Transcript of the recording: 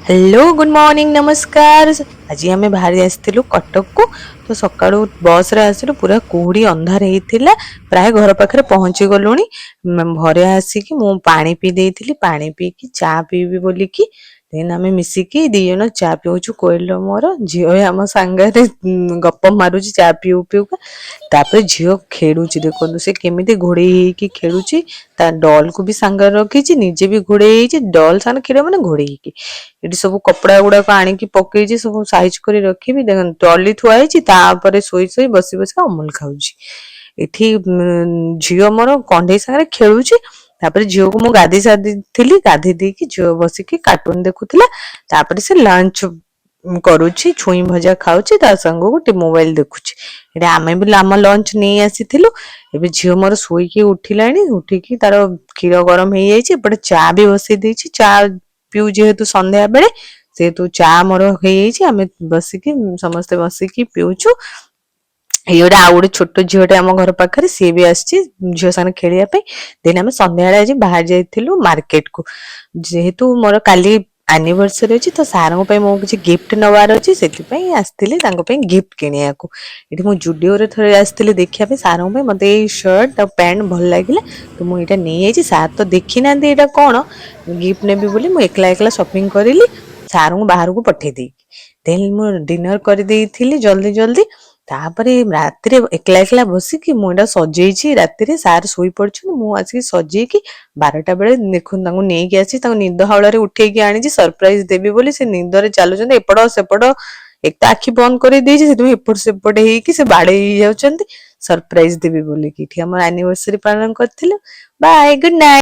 Hello good morning नमस्कार। आज आम बाहरी आसलु कटक को। तो सका बस रे आसलु पूरा कुहुड़ी अंधार होता प्राय घर पाखे पहुंची गलु। घरे आसिकी मु पानी पी देती पानी पीकी चा पीबी बोलिकी देन आम मिसिकी दी जन चा पिउचु कोइल मोर झील आम सांगे गप मारुची चा पिउ पिउका। तापर झील खेलुची देखो से केमिति घोड़े खेलुची ता डॉल को भी सांगे रखी निजे भी घोड़े डॉल सान खेल मैंने घोड़े ये सब कपड़ा गुड़ा आनिकी पकई सब साइज कर रखी देख ट्रली थुआई तापर शोई शोई बसी बस अमूल खाऊची। एठी झील मोर कंढे सागर खेलुची। तापर झील को मु गाधी साधी थी गाधी देकी झील बसिकी कार्टून देखुला। तापर से लंच करुची छुई भजा खाऊची ता संग को मोबाइल देखुची। एटा आमे भी आम लंच नहीं आसीथिलु। एबे झील मोर सोईकी उठिलानी उठिकी तार क्षीर गरम हो जाइए एपटे चा भी बसई देछि चा पिउ जेहेतु संध्या बेले सेतु चा मोर हो जाइए आमे बसिकी समस्ते बसिकी पिउचु। ये गोटे आउ गोटे छोट झीलटे आम घर पाखे सी भी आसी झील साथ खेलिया देन आम संध्या आज बाहर जाइलु मार्केट को जेहेतु मोर काली एनिवर्सरी अच्छी तो सार मो किसी गिफ्ट नवार अच्छी से आसती गिफ्ट किनिया को। ये मुझे जुडियो रे थोड़े आसती देखा सार मत शर्ट और पैंट भल लगे तो मुझे नहीं सार तो देखी ना ये कौन गिफ्ट नेबी बोली मुझे एकला एकला शॉपिंग करी सार को बाहर को पठे दी देन मु डिनर कर जल्दी जल्दी। तापरे राति एकला एकला बसिकी मुझे सजेची राति सार शोई पड़े मुझे सजेकी 12टा बेले देखुन नहीं आसी निद हावल उठेकी आनी सरप्राइज देवी बोली से निदरे चलुंट एपट सेपट एक तो आखि बंद कर एपट सेपट से बाड़े जाऊँ सरप्राइज देवी बोलिकी आम एनिवर्सरी पालन करथिलु। Bye good night.